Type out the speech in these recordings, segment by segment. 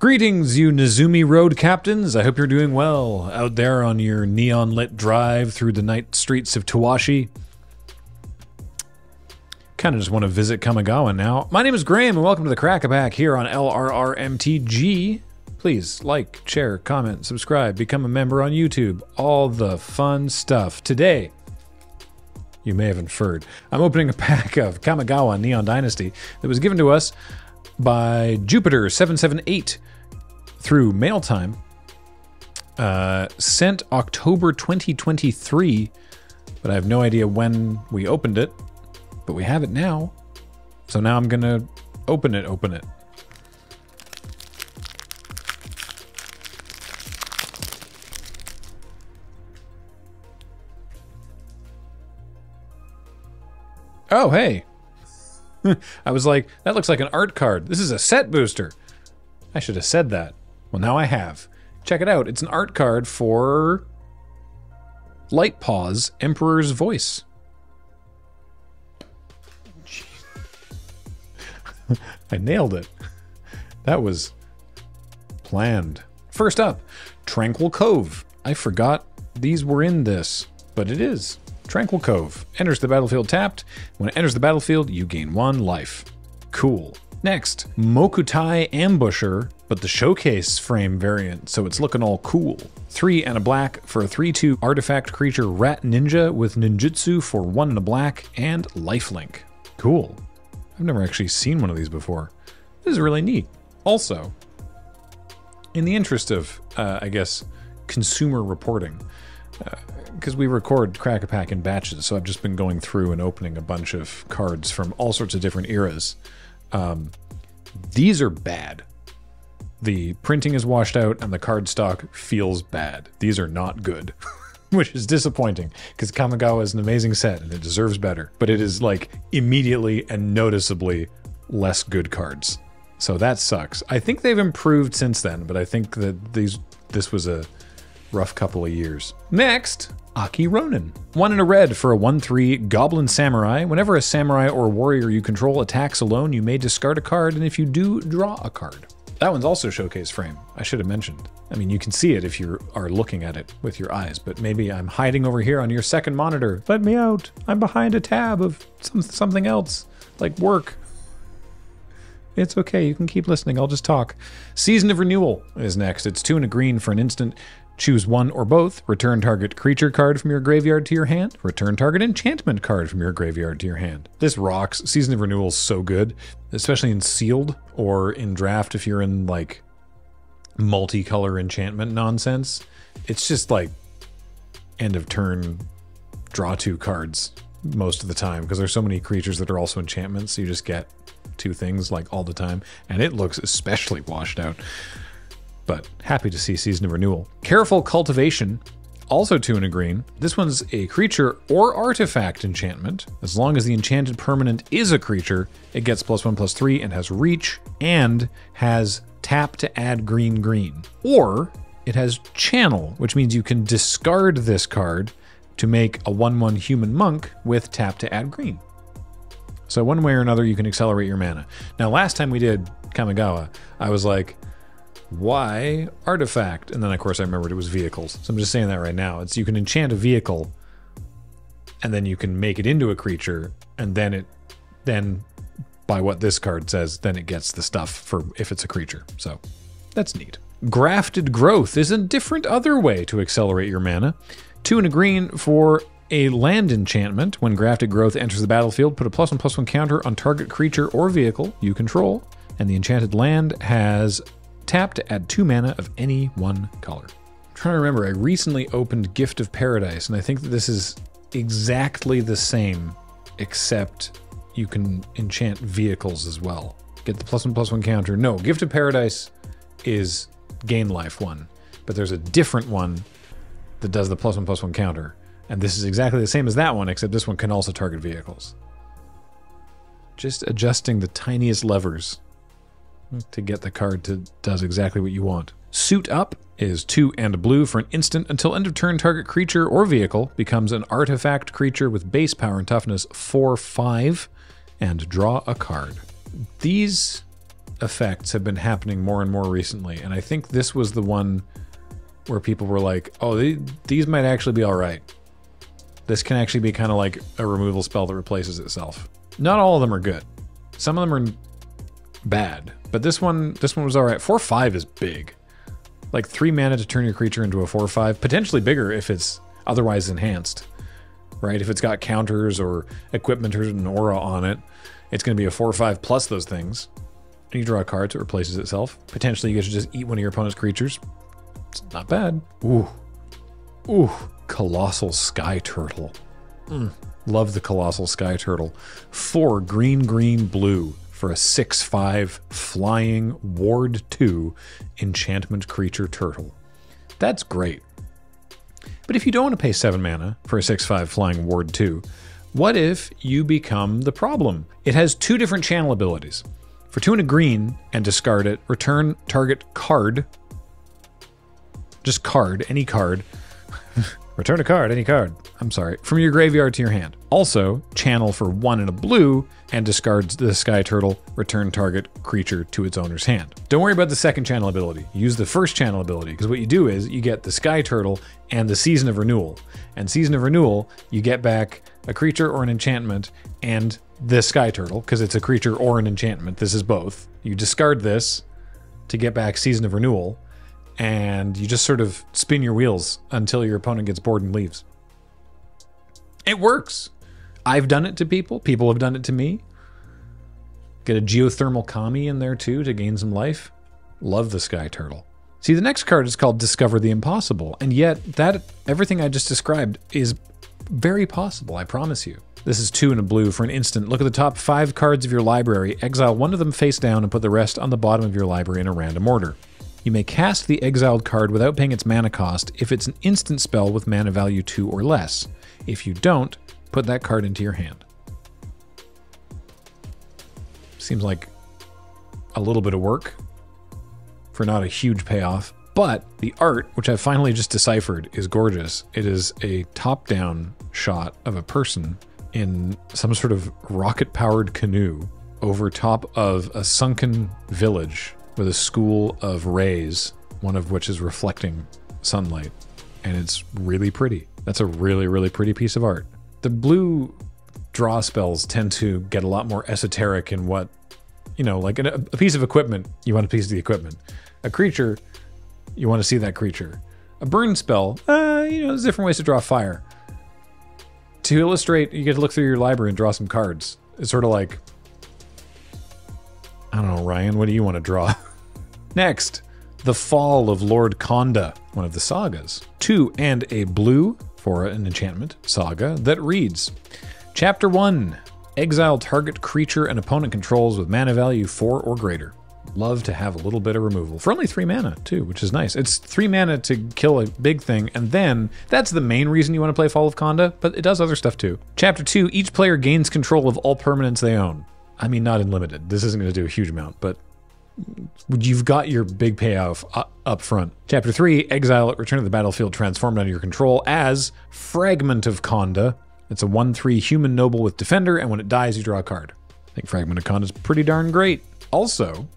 Greetings, you Nezumi Road captains. I hope you're doing well out there on your neon-lit drive through the night streets of Tawashi. Kind of just want to visit Kamigawa now. My name is Graham, and welcome to the Crack-A-Pack here on LRRMTG. Please like, share, comment, subscribe, become a member on YouTube. All the fun stuff. Today, you may have inferred, I'm opening a pack of Kamigawa Neon Dynasty that was given to us by Jupiter778 through mail time. Sent October 2023, but I have no idea when we opened it. But we have it now. So now I'm gonna open it. Oh, hey. I was like, that looks like an art card. This is a set booster. I should have said that. Well, now I have. Check it out. It's an art card for Light Paws, Emperor's Voice. I nailed it. That was planned. First up, Tranquil Cove. I forgot these were in this, but it is. Tranquil Cove. Enters the battlefield tapped. When it enters the battlefield, you gain 1 life. Cool. Next, Mokutai Ambusher, but the showcase frame variant, so it's looking all cool. 3 and a black for a 3/2 artifact creature Rat Ninja with ninjutsu for 1 and a black and lifelink. Cool. I've never actually seen one of these before. This is really neat. Also, in the interest of, I guess, consumer reporting, because we record Crack-A-Pack in batches, so I've just been going through and opening a bunch of cards from all sorts of different eras. These are bad. The printing is washed out and the card stock feels bad. These are not good. Which is disappointing, because Kamigawa is an amazing set and it deserves better. But it is like immediately and noticeably less good cards. So that sucks. I think they've improved since then, but I think that this was a rough couple of years. Next, Aki Ronin. 1 and a red for a 1/3 Goblin Samurai. Whenever a samurai or warrior you control attacks alone, you may discard a card, and if you do, draw a card. That one's also showcase frame, I should have mentioned. I mean, you can see it if you are looking at it with your eyes, but maybe I'm hiding over here on your second monitor. Let me out. I'm behind a tab of something else, like work. It's okay, you can keep listening, I'll just talk. Season of Renewal is next. It's 2 and a green for an instant. Choose one or both. Return target creature card from your graveyard to your hand. Return target enchantment card from your graveyard to your hand. This rocks. Season of Renewal is so good, especially in sealed or in draft if you're in like multicolor enchantment nonsense. It's just like end of turn draw 2 cards most of the time because there's so many creatures that are also enchantments, so you just get 2 things like all the time, and it looks especially washed out. But happy to see Season of Renewal. Careful Cultivation, also 2 and a green. This one's a creature or artifact enchantment. As long as the enchanted permanent is a creature, it gets +1/+3 and has reach and has tap to add green. Or it has Channel, which means you can discard this card to make a 1/1 human monk with tap to add green. So one way or another, you can accelerate your mana. Now, last time we did Kamigawa, I was like, why artifact? And then of course I remembered it was vehicles. So I'm just saying that right now. It's you can enchant a vehicle and then you can make it into a creature, and then by what this card says, then it gets the stuff for if it's a creature. So that's neat. Grafted Growth is a different other way to accelerate your mana. 2 and a green for a land enchantment. When Grafted Growth enters the battlefield, put a +1/+1 counter on target creature or vehicle you control, and the enchanted land has tap to add 2 mana of any one color. I'm trying to remember, I recently opened Gift of Paradise, and I think that this is exactly the same, except you can enchant vehicles as well. Get the +1/+1 counter. No, Gift of Paradise is gain life one, but there's a different one that does the +1/+1 counter, and this is exactly the same as that one, except this one can also target vehicles. Just adjusting the tiniest levers to get the card to does exactly what you want. Suit Up is 2 and a blue for an instant. Until end of turn, target creature or vehicle becomes an artifact creature with base power and toughness 4/5 and draw a card. These effects have been happening more and more recently, and I think this was the one where people were like, oh, these might actually be all right. This can actually be kind of like a removal spell that replaces itself. Not all of them are good. Some of them are bad, but this one was all right. 4/5 is big. Like 3 mana to turn your creature into a 4/5, potentially bigger if it's otherwise enhanced, right? If it's got counters or equipment or an aura on it, it's going to be a 4/5 plus those things. And you draw a card, so it replaces itself. Potentially, you get to just eat one of your opponent's creatures. It's not bad. Ooh. Ooh. Colossal Sky Turtle. Love the Colossal Sky Turtle. 4 green, green, blue for a 6/5 flying Ward 2 enchantment creature turtle. That's great. But if you don't want to pay 7 mana for a 6/5 flying Ward 2, what if you become the problem? It has 2 different channel abilities. For 2 and a green, and discard it, return target card. Just card, any card. Return a card, any card. I'm sorry. From your graveyard to your hand. Also, channel for 1 and a blue, and discards the Sky Turtle, return target creature to its owner's hand. Don't worry about the second channel ability. Use the first channel ability, because what you do is you get the Sky Turtle and the Season of Renewal. And Season of Renewal, you get back a creature or an enchantment and the Sky Turtle, because it's a creature or an enchantment. This is both. You discard this to get back Season of Renewal, and you just sort of spin your wheels until your opponent gets bored and leaves. It works. I've done it to people. People have done it to me. Get a Geothermal Kami in there too to gain some life. Love the Sky Turtle. See, the next card is called Discover the Impossible, and yet everything I just described is very possible, I promise you. This is 2 and a blue for an instant. Look at the top 5 cards of your library, exile 1 of them face down, and put the rest on the bottom of your library in a random order. You may cast the exiled card without paying its mana cost if it's an instant spell with mana value 2 or less. If you don't, put that card into your hand. Seems like a little bit of work for not a huge payoff, but the art, which I've finally just deciphered, is gorgeous. It is a top-down shot of a person in some sort of rocket-powered canoe over top of a sunken village with a school of rays, one of which is reflecting sunlight, and it's really pretty. That's a really, really pretty piece of art. The blue draw spells tend to get a lot more esoteric in what, you know, like a piece of equipment, you want a piece of the equipment. A creature, you want to see that creature. A burn spell, you know, there's different ways to draw fire. To illustrate, you get to look through your library and draw some cards. It's sort of like, I don't know, Ryan, what do you want to draw? Next, The Fall of Lord Konda, one of the sagas. 2 and a blue for an enchantment saga that reads, Chapter 1, exile target creature an opponent controls with mana value 4 or greater. Love to have a little bit of removal. For only 3 mana, too, which is nice. It's 3 mana to kill a big thing, and then that's the main reason you want to play Fall of Konda, but it does other stuff too. Chapter 2, each player gains control of all permanents they own. I mean, not unlimited. This isn't going to do a huge amount, but you've got your big payoff up front. Chapter 3, exile it, return to the battlefield transformed under your control as Fragment of Konda. It's a 1/3 human noble with defender, and when it dies, you draw a card. I think Fragment of Konda is pretty darn great. Also,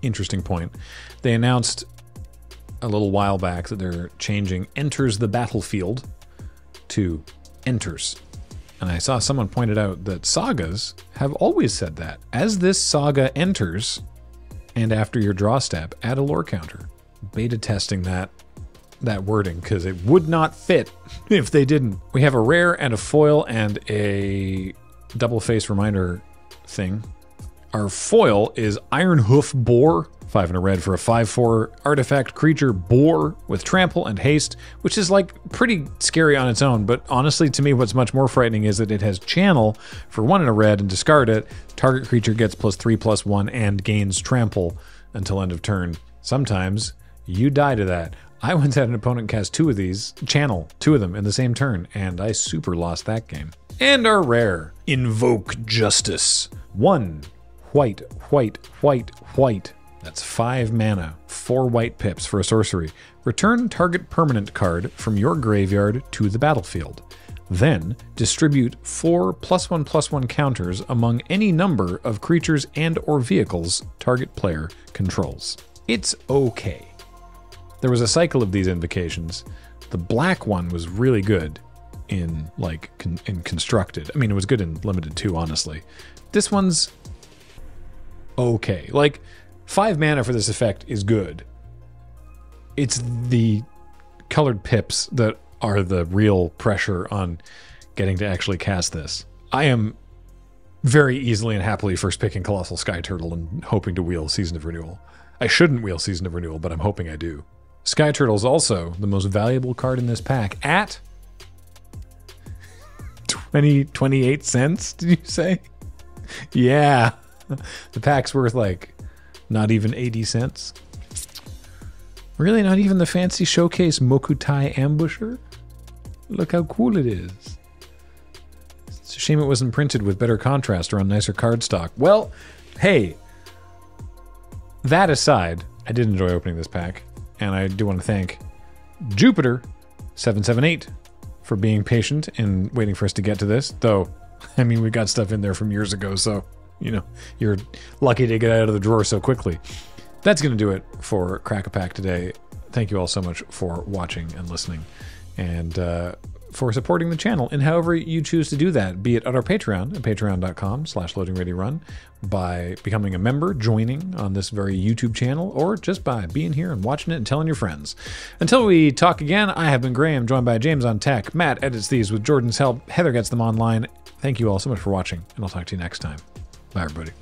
interesting point, they announced a little while back that they're changing enters the battlefield to enters. And I saw someone pointed out that sagas have always said that. As this saga enters, and after your draw step, add a lore counter. Beta testing that wording, because it would not fit if they didn't. We have a rare and a foil and a double face reminder thing. Our foil is Ironhoof Boar, 5 and a red for a 5/4 artifact creature boar with trample and haste, which is like pretty scary on its own, but honestly to me what's much more frightening is that it has channel for 1 and a red, and discard it, target creature gets +3/+1 and gains trample until end of turn. Sometimes you die to that. I once had an opponent cast 2 of these, channel 2 of them in the same turn, and I super lost that game. And our rare, Invoke Justice. 1 white, white, white, white. That's 5 mana, 4 white pips for a sorcery. Return target permanent card from your graveyard to the battlefield. Then, distribute 4 +1/+1 counters among any number of creatures and or vehicles target player controls. It's okay. There was a cycle of these invocations. The black one was really good in, like, in Constructed. I mean, it was good in Limited too, honestly. This one's okay. Like, 5 mana for this effect is good. It's the colored pips that are the real pressure on getting to actually cast this. I am very easily and happily first picking Colossal Sky Turtle and hoping to wheel Season of Renewal. I shouldn't wheel Season of Renewal, but I'm hoping I do. Sky Turtle's also the most valuable card in this pack at 28 cents, did you say? Yeah. The pack's worth like not even 80 cents. Really, not even the fancy showcase Mokutai Ambusher? Look how cool it is. It's a shame it wasn't printed with better contrast or on nicer cardstock. Well, hey, that aside, I did enjoy opening this pack, and I do want to thank Jupiter778 for being patient and waiting for us to get to this. Though, I mean, we got stuff in there from years ago, so, you know, you're lucky to get out of the drawer so quickly. That's going to do it for Crack a Pack today. Thank you all so much for watching and listening, and for supporting the channel in however you choose to do that, be it at our Patreon at patreon.com/loadingreadyrun, by becoming a member, joining on this very YouTube channel, or just by being here and watching it and telling your friends. Until we talk again, I have been Graham, joined by James on tech. Matt edits these with Jordan's help. Heather gets them online. Thank you all so much for watching, and I'll talk to you next time. Bye, everybody.